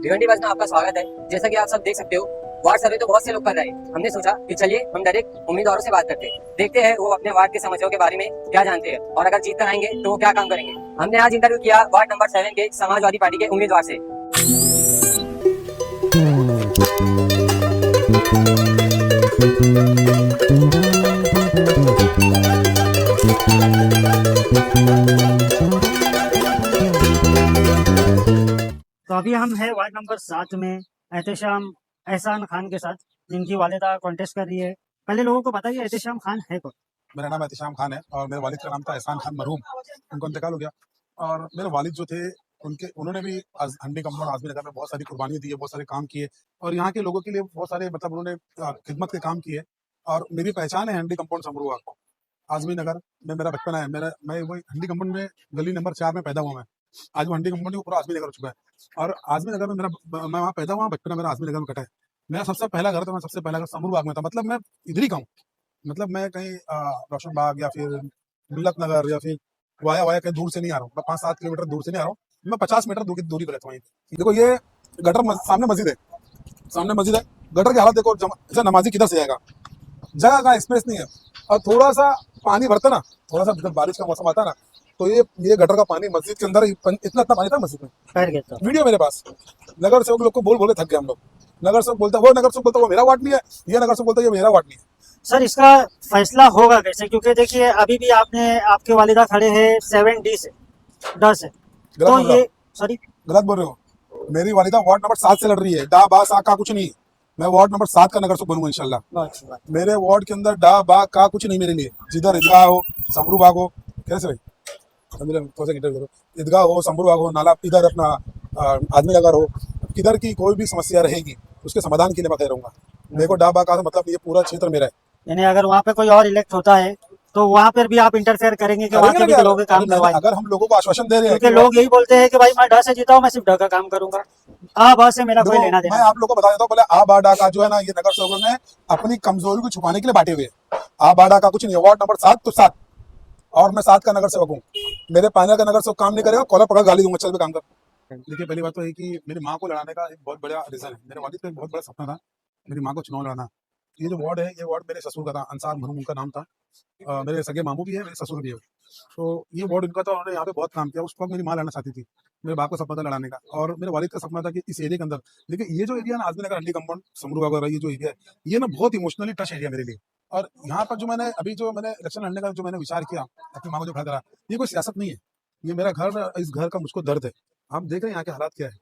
भिवंडी बस में आपका स्वागत है। जैसा कि आप सब देख सकते हो, वार्ड सर्वे तो बहुत से लोग कर रहे हैं। हमने सोचा कि चलिए हम डायरेक्ट उम्मीदवारों से बात करते हैं, देखते हैं वो अपने वार्ड की समस्याओं के बारे में क्या जानते हैं और अगर जीत कर आएंगे तो वो क्या काम करेंगे। हमने आज इंटरव्यू किया वार्ड नंबर 7 के समाजवादी पार्टी के उम्मीदवार से। तो अभी हम है वार्ड नंबर 7 में एहतेशाम एहसान खान के साथ, जिनकी वालिदा कॉन्टेस्ट कर रही है। पहले लोगों को बताइए एहतेशाम खान है कौन? मेरा नाम एहतेशाम खान है और मेरे वालिद का नाम था एहसान खान मरहूम। उनको इंतकाल हो गया और मेरे वालिद जो थे उन्होंने भी हंडी कंपाउंड आज़मी नगर में बहुत सारी कुर्बानी दी है, बहुत सारे काम किए और यहाँ के लोगों के लिए बहुत सारे मतलब उन्होंने खिदमत के काम किए। और मेरी पहचान है हंडी कंपाउंड समरूआ आज़मी नगर में मेरा बचपन है। मैं वही हंडी कंपाउंड में गली नंबर 4 में पैदा हुआ। मैं आज वो हंडी कंपाउंड पूरा आज़मी नगर हो चुका है और आज़मी नगर में मैं वहाँ पैदा हुआ, बचपन मेरा आज़मी नगर में कटा है। मेरा सबसे पहला घर था, मैं सबसे पहला घर समरू बाग में था। मतलब मैं इधर ही का हूँ, मतलब मैं कहीं रोशन बाग या फिर मिल्लत नगर या फिर वाया वाया कहीं दूर से नहीं आ रहा हूँ। मैं 5-7 किलोमीटर दूर से नहीं आ रहा हूँ, मैं 50 मीटर दूरी पर रहता हूँ। देखो ये गटर सामने मस्जिद है, सामने मस्जिद है। गटर की हालत देखो, ऐसा नमाजी किधर से जाएगा, जगह का स्पेस नहीं है। और थोड़ा सा पानी भरता ना, थोड़ा सा जब बारिश का मौसम आता ना, तो ये गटर का पानी मस्जिद के अंदर इतना पानी था मस्जिद में। वीडियो मेरे पास, नगर सेवक लोग को बोल थक गए हम लोग। नगर सेवक बोलता वो नगर सेवक बोलता वो मेरा वार्ड नहीं है, ये नगर सेवक बोलता ये मेरा वार्ड नहीं है। सर इसका फैसला होगा कैसे? क्योंकि देखिए अभी भी आपके वालिदा खड़े हैं 7D से 10 है, तो ये सॉरी गलत बोल रहे हो। मेरी वालिदा वार्ड नंबर 7 से लड़ रही है, डा बा सा का कुछ नहीं। मैं वार्ड नंबर 7 का नगर सेवक बनूंगा इंशाल्लाह। मेरे वार्ड के अंदर डा बा का कुछ नहीं मेरे लिए। जिधर ईदगाह हो, समरू बाग हो, कैसे भाई ईदगाह हो, समरू बाग हो, नाला इधर अपना आदमी नगर हो, किधर की कोई भी समस्या रहेगी उसके समाधान के लिए मैं तैयार रहूंगा। मेरे को डा बा का मतलब ये पूरा क्षेत्र मेरा है। यानी अगर वहाँ पे कोई और इलेक्ट होता है तो वहाँ पर भी आप इंटरफेयर करेंगे कि वहाँ के भी लोगों के काम करवाएं? अगर हम लोगों को आश्वासन दे रहे हैं, क्योंकि लोग यही बोलते हैं कि भाई मैं डा से जीता हूँ, मैं सिर्फ डा का काम करूंगा, आ बा से मेरा कोई लेना देना। मैं आप लोगों को बता देता हूँ, बोले आ बा डा का जो है ना, ये नगर सेवकों ने अपनी कमजोरी को छुपाने के लिए बांटे हुए। आ बा डा का कुछ नहीं है। वार्ड नंबर 7 तो 7 और मैं 7 का नगर सेवक हूँ। मेरे पैनल का नगर सेवक काम नहीं करेगा, कॉलर पकड़ गाली दूंगा, चल पे काम कर। देखिए पहली बात तो है कि मेरी माँ को लड़ाने का एक बहुत बड़ा रीजन है। मेरे वालिद का एक बहुत बड़ा सपना था मेरी माँ को चुनाव लड़ाना। ये जो वार्ड है, ये वार्ड मेरे ससुर का था, अंसार मरहूम उनका नाम था। मेरे सगे मामू भी है, मेरे ससुर भी है। तो ये वार्ड उनका था, उन्होंने यहाँ पे बहुत काम किया। उस वक्त मेरी माँ लड़ना चाहती थी, मेरे बाप का सपना था लड़ाने का और मेरे वालिद का सपना था कि इस एरिया के अंदर। देखिए ये जो एरिया ना, आज़मी नगर हंडी कंपाउंड समरू बाग वगैरह, ये जो एरिया है, ये ना बहुत इमोशनली टच एरिया मेरे लिए। और यहाँ पर जो मैंने इलेक्शन लड़ने का जो मैंने विचार किया, अपनी माँ को जो खड़ा करा, ये कोई सियासत नहीं है, ये मेरा घर, इस घर का मुझको दर्द है। आप देख रहे हैं यहाँ के हालात क्या है।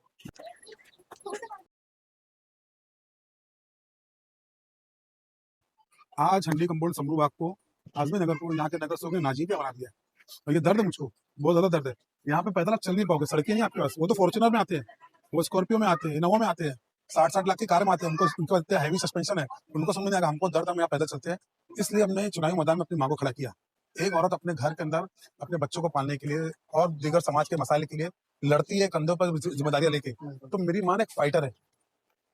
आज हंडी कंपाउंड समरू बाग को, आज़मी नगर को यहाँ के नगर सेवक ने नाजीब बना दिया है और ये दर्द है मुझको, बहुत ज्यादा दर्द है। यहाँ पे पैदल आप चल नहीं पाओगे, सड़कें नहीं आपके पास। वो तो फॉर्च्यूनर में आते हैं, वो स्कॉर्पियो में आते हैं, इनोवा में आते हैं, 60-60 लाख की कार में आते हैं। उनको इतना हैवी सस्पेंशन है, उनको समझ नहीं आएगा। हमको दर्द, हम यहाँ पैदल चलते हैं। इसलिए हमने चुनावी मैदान में अपनी माँ को खड़ा किया। एक औरत अपने घर के अंदर अपने बच्चों को पालने के लिए और दीगर समाज के मसाइल के लिए लड़ती है, कंधों पर जिम्मेदारियां लेके। तो मेरी माँ एक फाइटर है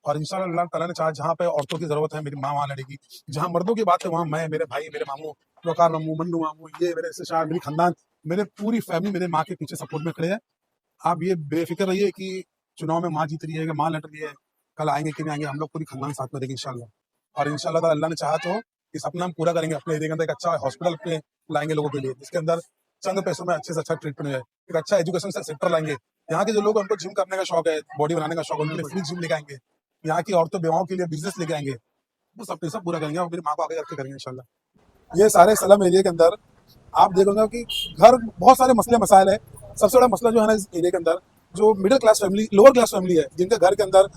और इंशाल्लाह अल्लाह ताला ने चाहा, जहाँ पे औरतों की जरूरत है मेरी माँ वहाँ लड़ेगी। जहाँ मर्दों की बात है वहाँ मैं, मेरे भाई, मेरे मामू, वकार मामू, मन्नू मामू, ये मेरे रिश्तेदार, मेरी खानदान, मेरे पूरी फैमिली मेरे माँ के पीछे सपोर्ट में खड़े हैं। आप ये बेफिक्र रहिए कि चुनाव में माँ जीत रही है, माँ लड़ रही है, कल आएंगे कि नहीं आएंगे, हम लोग पूरी खानदान साथ में रहेंगे इंशाल्लाह। और इंशाल्लाह ताला अल्लाह ने चाहा तो इस सपना हम पूरा करेंगे। अपने एरिया के अंदर एक अच्छा हॉस्पिटल पे लाएंगे लोगों के लिए, जिसके अंदर चंद पैसों में अच्छे से अच्छा ट्रीटमेंट है। एक अच्छा एजुकेशन सेक्टर लाएंगे। यहाँ के जो लोग उनको जिम करने का शौक है, बॉडी बनाने का शौक है, उनके लिए फ्री जिम लेके आएंगे। यहाँ की औरतों बेवाओं के लिए बिजनेस लेके आएंगे। वो सब पूरा करेंगे और मेरी माँ को आगे करके करेंगे इंशाल्लाह। ये सारे सलम एरिया के अंदर आप देखोगे कि घर बहुत सारे मसले मसाइल है। सबसे बड़ा मसला जो है ना इस एरिया के अंदर, जो middle class family, lower class family है, जिनके घर के अंदर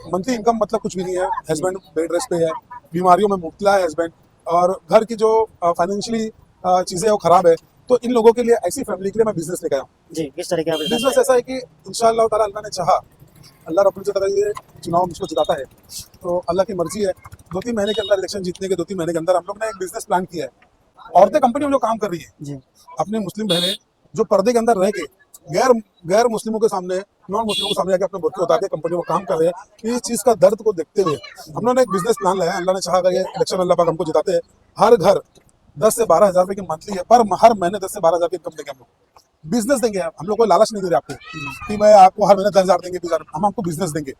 मंथली इनकम मतलब कुछ भी नहीं है, हस्बैंड बेड रेस्ट पे है, बीमारियों में मुब्तला है हस्बैंड, और घर की जो फाइनेंशियली चीज़ें वो खराब है। तो इन लोगों के लिए, ऐसी फैमिली के लिए मैं बिजनेस लेकर आया हूँ। जी, किस तरह का बिजनेस ऐसा है कि इंशाअल्लाह ताला अल्लाह ने चाहा, अल्लाह रब्बुल इज्जत ये चुनाव मुझको जिताता है तो अल्लाह की मर्जी है। 2-3 महीने के अंदर, इलेक्शन जीतने के 2-3 महीने के अंदर हम लोग ने एक बिजनेस प्लान किया है। औरतें कंपनी में जो काम कर रही है, अपने मुस्लिम बहनें जो पर्दे के अंदर रह के गैर मुस्लिमों के सामने, नॉन मुस्लिमों के सामने आके अपने बुर्के उतार के कंपनी में काम कर रहे हैं, इस चीज़ का दर्द को देखते हुए हम लोगों ने एक बिजनेस प्लान लाया। अल्लाह ने चाहा अगर ये इलेक्शन अल्लाह पाक हमको जिताते हैं, हर घर 10 से 12 हज़ार रुपये की मंथली है, पर हर महीने 10 से 12 हज़ार की इनकम देंगे हम लोग। बिजनेस देंगे, हम लोग को लालच नहीं दे रहे आपको कि मैं आपको हर महीने 10,000 देंगे, 20,000, हम आपको बिजनेस देंगे।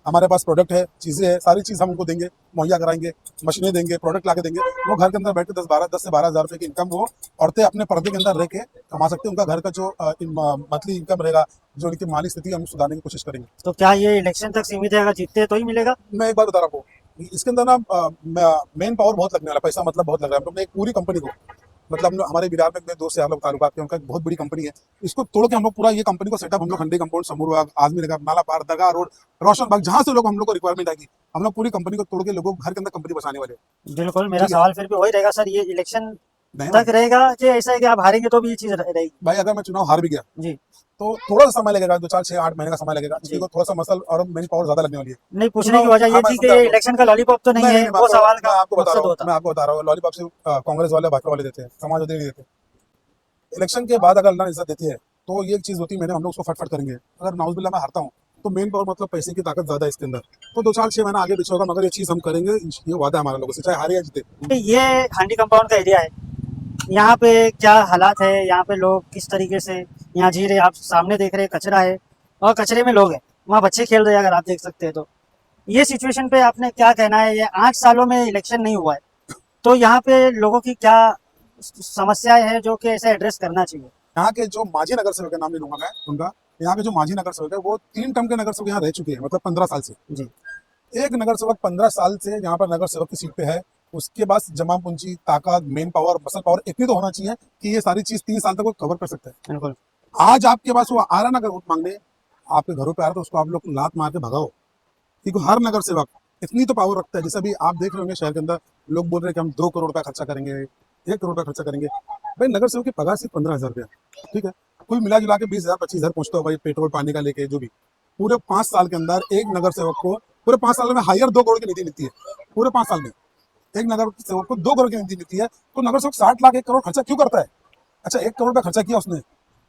हमारे पास प्रोडक्ट है, चीजें है, सारी चीज हम उनको देंगे, मुहैया कराएंगे, मशीनें देंगे, प्रोडक्ट ला के देंगे। वो घर के अंदर बैठ के 10 से 12,000 रुपए की इनकम वो औरतें अपने पर्दे के अंदर रह के कमा सकते हैं। उनका घर का जो मंथली इनकम रहेगा, जो उनकी माली स्थिति हम सुधारने की कोशिश करेंगे। तो क्या ये इलेक्शन तक सीमित है, अगर जीतते हैं तो ही मिलेगा? मैं एक बार बता रहा हूँ आपको, इसके अंदर ना मेन पावर बहुत लगने वाला, पैसा मतलब बहुत लग रहा है। हम लोग ने एक पूरी कंपनी को, मतलब हम लोग, हमारे बिहार में मेरे दोस्त से लोग ताल्लुकात हैं, उनका एक बहुत बड़ी कंपनी है, इसको तोड़ के हम लोग पूरा ये कंपनी को सेटअप, हम लोग हंडी कंपाउंड, समूर बाग, आजमी नगर, नाला पार, दरगाह रोड, रोशन बाग, जहां से लोग हम लोग को रिक्वायरमेंट आएगी, हम लोग पूरी कंपनी को तोड़ के लोगों को घर के अंदर कंपनी बसाने वाले हैं। बिल्कुल, मेरा ठीक है। सवाल फिर भी वही रहेगा सर, ये इलेक्शन नहीं तक रहेगा कि ऐसा है कि आप हारेंगे तो भी ये चीज रहेगी? भाई, अगर मैं चुनाव हार भी गया जी तो थोड़ा सा समय लगेगा, 2, 4, 6, 8 महीने का समय लगेगा, जी। क्योंकि थोड़ा सा मसल और मेन पावर ज्यादा लगने वाली है। नहीं, पूछने की वजह ये हाँ, मैं थी कि समझा आपको। इलेक्शन का लॉलीपॉप तो नहीं है, वो सवाल का मकसद होता। मैं आपको बता रहा हूँ, लॉलीपॉप से कांग्रेस वाले, भाजपा वाले देते हैं, समाजवादी नहीं देते। इलेक्शन के बाद अगर अल्लाह ने इज्जत देती है तो ये एक चीज होती है, मैंने हम लोग उसको फटफट करेंगे। अगर नाउजुबिल्लाह मैं हारता हूँ तो मेन पावर मतलब पैसे की ताकत ज्यादा है इसके अंदर, तो 2, 4, 6 महीना आगे पीछे होगा, मगर ये चीज हम करेंगे, ये वादा है हमारा लोगों से, चाहे हारे या जीते। ये हांडी कंपाउंड का एरिया है, यहाँ पे क्या हालात है, यहाँ पे लोग किस तरीके से यहाँ जी रहे, आप सामने देख रहे हैं कचरा है और कचरे में लोग हैं, वहाँ बच्चे खेल रहे हैं, अगर आप देख सकते हैं तो। ये सिचुएशन पे आपने क्या कहना है? ये 8 सालों में इलेक्शन नहीं हुआ है, तो यहाँ पे लोगों की क्या समस्याएं हैं जो कि ऐसे एड्रेस करना चाहिए? यहाँ के जो माजी नगर सेवक, नाम नहीं लूंगा मैं उनका, यहाँ के जो माजी नगर सेवक है वो 3 टर्म के नगर सेवक यहाँ रह चुके हैं, मतलब 15 साल से। जी एक नगर सेवक 15 साल से यहाँ पर नगर सेवक की सीट पे है, उसके पास जमा पूंजी, ताकत, मेन पावर, मसल पावर इतनी तो होना चाहिए कि ये सारी चीज 3 साल तक वो कवर कर सकता है। बिल्कुल। आज आपके पास वो आ रहा ना, अगर वोट मांगने आपके घरों पे आ रहा, तो उसको आप लोग लात मार के भगाओ, क्योंकि हर नगर सेवक इतनी तो पावर रखता है। जैसे अभी आप देख रहे होंगे शहर के अंदर लोग बोल रहे हैं कि हम 2 करोड़ रुपया खर्चा करेंगे, 1 करोड़ रुपया खर्चा करेंगे। भाई, नगर सेवक की पगार सिर्फ 15,000 रुपया, ठीक है, कुल मिला जुला के 20,000 25,000 पहुंचता होगा, पेट्रोल पानी का लेके जो भी। पूरे 5 साल के अंदर एक नगर सेवक को, पूरे 5 साल में हायर 2 करोड़ की निधि मिलती है। पूरे 5 साल में एक नगर सेवक को 2 करोड़ की निधि मिलती है, तो नगर सेवक 60 लाख 1 करोड़ खर्चा क्यों करता है? अच्छा, 1 करोड़ का खर्चा किया उसने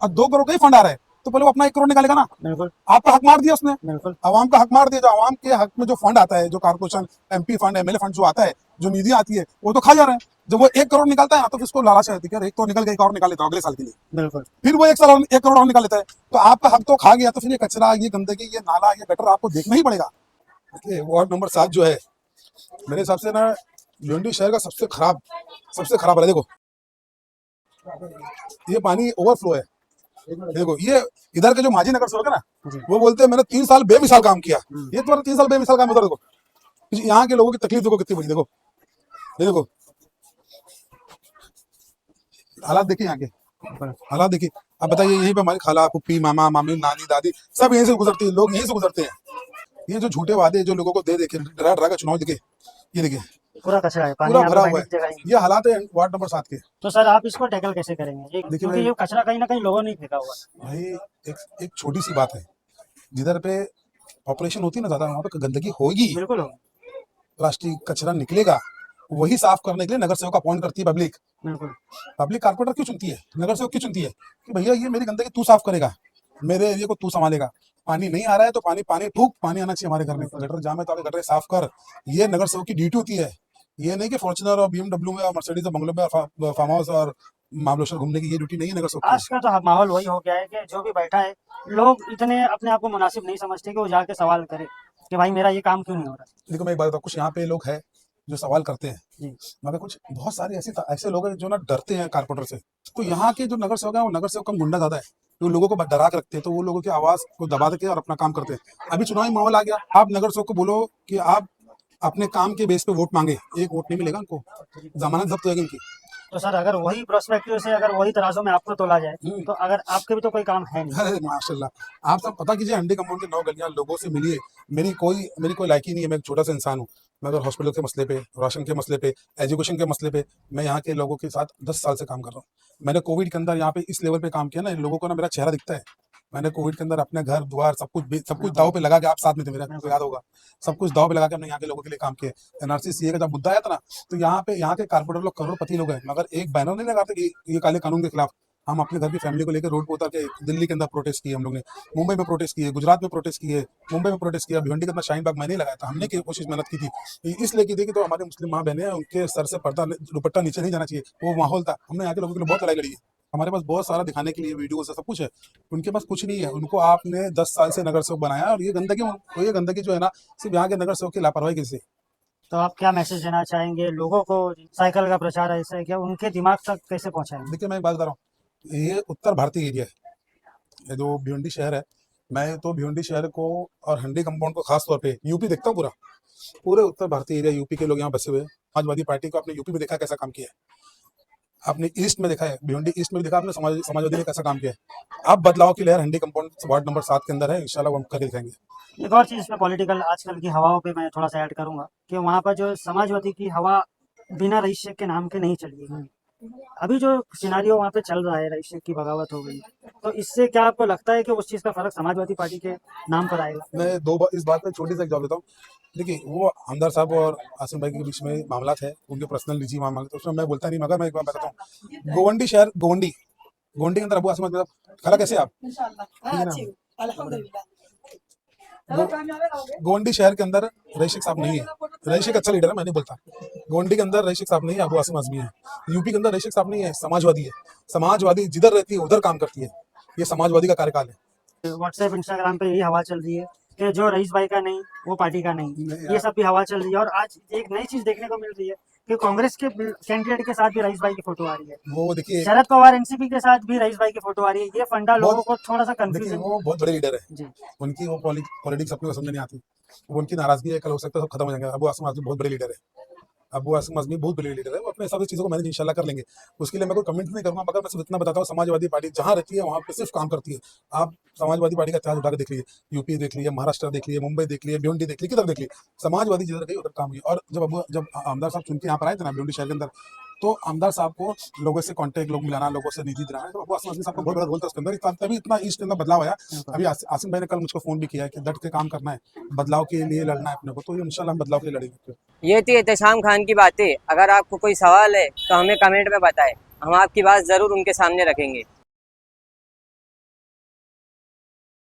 और 2 करोड़ का ही फंड आ रहा है, तो पहले वो अपना 1 करोड़ निकालेगा ना। बिल्कुल आपका हक मार दिया उसने, बिल्कुल आवाम का हक मार दिया। जो आवाम के हक में जो फंड आता है, जो corporation, MP fund, MLA fund जो आता है, जो निधि आती है, वो तो खा जा रहे हैं। जब वो 1 करोड़ निकालता है ना, तो फिर उसको लालच है कि 1 करोड़ निकल गया, 1 और निकाल लेता हूं अगले साल के लिए। बिल्कुल। फिर वो 1 करोड़ और निकाल लेता है, तो आपका हक तो खा गया। तो फिर ये कचरा, ये गंदगी, ये नाला, ये गटर आपको देखना ही पड़ेगा। देखिए, वार्ड नंबर 7 जो है, मेरे हिसाब से ना भिवंडी शहर का सबसे खराब है। देखो, ये पानी ओवरफ्लो है। देखो, ये इधर के जो माजी नगर सेवक है ना, वो बोलते हैं मैंने 3 साल बेमिसाल काम किया। ये तुम्हारा 3 साल बेमिसाल काम, उधर देखो, यहाँ के लोगों की तकलीफ देखो कितनी बड़ी। देखो, ये देखो हालात, देखिए यहाँ के हालात देखिए। अब बताइए, यहीं पे हमारी खाला, फुप्पी, मामा, मामी, नानी, दादी सब यहीं से गुजरती है, लोग यहीं से गुजरते हैं। ये जो झूठे वादे जो लोगों को दे देखे, डरा डरा का चुनाव, देखिए, ये देखिए पूरा कचरा है, पानी पूरा यहाँ पे भरा हुआ बहने है। की जगह ही नहीं। ये हालात है वार्ड नंबर 7 के। तो सर, आप इसको टैकल कैसे करेंगे? देखिए क्योंकि भाई, ये कचरा कहीं ना कहीं लोगों ने फेंका हुआ है। भाई एक छोटी सी बात है, जिधर पे ऑपरेशन होती है ना ज्यादा, वहां पे गंदगी होगी, बिल्कुल होगा। प्लास्टिक कचरा निकलेगा, वही साफ करने के लिए नगर सेवक अपॉइंट करती है पब्लिक। बिल्कुल पब्लिक कारपोरेटर क्यों चुनती है, नगर सेवक क्यों चुनती है? कि भैया ये मेरी गंदगी तू साफ करेगा, मेरे एरिया को तू संभालेगा। पानी नहीं आ रहा है तो पानी ठूक, पानी आना चाहिए हमारे घर में। गटर जाम है तो आगे गटर साफ कर, ये नगर सेवक की ड्यूटी होती है। ये नहीं कि फॉर्च्यूनर और बीएमडब्ल्यू में और मर्सिडीज और बंगलों में फार्म हाउस और महाबलेश्वर घूमने की ये ड्यूटी नहीं है नगर सेवक की। आज का तो माहौल वही हो गया है कि जो भी बैठा है, लोग इतने अपने आप को मुनासिब नहीं समझते कि वो जाके सवाल करे कि भाई मेरा ये काम क्यों नहीं हो रहा। देखो, मैं एक बात बताऊं, कुछ यहाँ पे लोग हैं जो सवाल करते हैं, जी मगर कुछ बहुत सारे ऐसे लोग हैं जो ना डरते हैं कारपोरेटर से। तो यहाँ के जो नगर सेवक है, वो नगर सेवक कम गुंडा ज्यादा है, जो लोगों को डरा के रखते हैं, तो वो लोगों की आवाज को दबा के और अपना काम करते हैं। अभी चुनावी माहौल आ गया, आप नगर सेवक को बोलो कि आप अपने काम के बेस पे वोट मांगे, एक वोट नहीं मिलेगा उनको, जमानत जब्त होगी इनकी। तो सर, अगर वही प्रोस्पेक्टिव से अगर वही तराजू में आपको तोला जाए, तो अगर आपके भी तो कोई काम है नहीं। अरे माशाल्लाह, आप सब पता कीजिए, अंडे कंपाउंड के 9 गलियां, लोगों से मिलिए। मेरी कोई लायकी नहीं है, मैं एक छोटा सा इंसान हूँ। मैं अगर हॉस्पिटल के मसले पे, राशन के मसले पे, एजुकेशन के मसले पे, मैं यहाँ के लोगों के साथ 10 साल से काम कर रहा हूँ। मैंने कोविड के अंदर यहाँ पे इस लेवल पे काम किया ना, इन लोगों को ना मेरा चेहरा दिखता है। मैंने कोविड के अंदर अपने घर द्वार सब कुछ दाव पे लगा के, आप साथ में थे मेरे, आपको याद होगा, सब कुछ दाव पे लगा के हमने यहाँ के लोगों के लिए काम किया। एनआरसी सीए का जब मुद्दा आया था ना, तो यहाँ के कारपोरेटर लोग करोड़पति लोग हैं, मगर एक बैनर नहीं लगाते कि ये काले कानून के खिलाफ। हम अपने घर की फैमिली को लेकर रोड पर उतर के दिल्ली के अंदर प्रोटेस्ट किए हम लोग ने, मुंबई में प्रोटेस्ट किए, गुजरात में प्रोटेस्ट किए, मुंबई में प्रोटेस्ट किया, भिवंडी के अंदर शाहीन बाग मैंने लगाया था। हमने की कोशिश मेहनत की थी, इसलिए की थी कि तो हमारे मुस्लिम माँ बहनें हैं, उनके सर से पर्दा दुपट्टा नीचे नहीं जाना चाहिए, वो माहौल था। हमने यहाँ के लोगों के लिए बहुत लड़ाई लड़ी है। हमारे पास बहुत सारा दिखाने के लिए वीडियोस है, सब कुछ है। उनके पास कुछ नहीं है। उनको आपने 10 साल से नगर सेवक बनाया और ये गंदगी जो है ना, सिर्फ यहाँ के नगर सेवक की लापरवाही की से। तो आप क्या मैसेज देना चाहेंगे लोगों को? साइकिल का प्रचार ऐसा है क्या, उनके दिमाग तक कैसे पहुंचाएंगे? देखिए मैं एक बात बता रहा हूँ, ये उत्तर भारतीय एरिया है, ये जो भिवंडी शहर है, मैं तो भिवंडी शहर को और हंडी कंपाउंड को खास तौर पे यूपी देखता हूँ। पूरे उत्तर भारतीय एरिया यूपी के लोग यहाँ बसे हुए हैं। समाजवादी पार्टी को आपने यूपी में देखा कैसा काम किया है, आपने ईस्ट में देखा है, भिवंडी ईस्ट में भी देखा आपने समाजवादी ने कैसा काम किया है। अब बदलाव की लहर हंडी कंपाउंड वार्ड नंबर 7 के अंदर है, इंशाल्लाह वो हम करके दिखाएंगे। एक और चीज़ इसमें पॉलिटिकल आजकल की हवाओं पे मैं थोड़ा सा ऐड करूंगा कि वहाँ पर जो समाजवादी की हवा बिना रईस शेख के नाम के नहीं चली है। अभी जो सिनारियो वहाँ पे चल रहा है, रईस शेख की बगावत हो गई, तो इससे क्या आपको लगता है कि उस चीज़ का फर्क समाजवादी पार्टी के नाम पर आएगा? मैं दो बार इस बात पे छोटी सा एक जवाब देता हूँ। देखिए वो हमदर साहब और आसिम भाई के बीच में मामला है, उनके पर्सनल निजी मामला, तो उसमें मैं बोलता नहीं, मगर मैं एक बात बताता हूँ। गोवंडी शहर, गोवंडी गोवंडी के अंदर अबू आसिम भाई खड़ा कैसे आप गोवंडी शहर के अंदर रईस शेख साहब नहीं है। रईस शेख अच्छा लीडर है, मैं नहीं बोलता। गोवंडी के अंदर रईस शेख साहब नहीं है, अबू आसिम आजमी है। यूपी के अंदर रईस शेख साहब नहीं है, समाजवादी है। समाजवादी जिधर रहती है उधर काम करती है, ये समाजवादी का कार्यकाल है। व्हाट्सएप इंस्टाग्राम पे यही हवा चल रही है कि जो रईस भाई का नहीं वो पार्टी का नहीं, ये सब भी हवा चल रही है। और आज एक नई चीज देखने को मिल रही है कि कांग्रेस के कैंडिडेट के साथ भी रईस भाई की फोटो आ रही है, वो देखिए शरद पवार एनसीपी के साथ भी रईस भाई की फोटो आ रही है। ये फंडा लोगों को थोड़ा सा देखिए कंफ्यूजन। वो बहुत बड़े लीडर है, जी, उनकी वो पॉलिटिक्स अपने को समझ नहीं आती। वो उनकी नाराजगी है, कल हो सकता है सब खत्म हो जाएंगे। अबू आसिम आजमी बहुत बड़े लीडर है, अबू आसिम आजमी बहुत बड़े लीडर है, वो अपने हिसाब से चीज़ों को मैनेज इंशाल्लाह कर लेंगे। उसके लिए मैं कोई कमेंट नहीं करूंगा, मगर मैं सिर्फ इतना बताता हूँ, समाजवादी पार्टी जहाँ रहती है वहाँ पे सिर्फ काम करती है। आप समाजवादी पार्टी का इतिहास उठा के देख लीजिए, यूपी देख लीजिए, महाराष्ट्र देख लीजिए, मुंबई देख लीजिए, भिवंडी देख लीजिए, किधर देख लीजिए, समाजवादी जिधर गई उधर काम हुई। और जब आमदार साहब चुन के यहाँ पर आए थे ना भिवंडी शहर के अंदर, तो आमदार साहब को लोगों से कांटेक्ट, लोग मिलाना, लोगों से निधि दिलाना, तो अबू आसिम आजमी साहब का बहुत बड़ा रोल था उसके अंदर, तभी इतना ईस्ट के अंदर बदलाव आया। अभी आसिम भाई ने कल मुझको फोन भी किया है कि डट के काम करना है, बदलाव के लिए लड़ना है अपने को, तो इंशाल्लाह हम बदलाव के लिए लड़ेंगे। ये थी एहतेशाम खान की बातें। अगर आपको कोई सवाल है तो हमें कमेंट में बताएं, हम आपकी बात ज़रूर उनके सामने रखेंगे।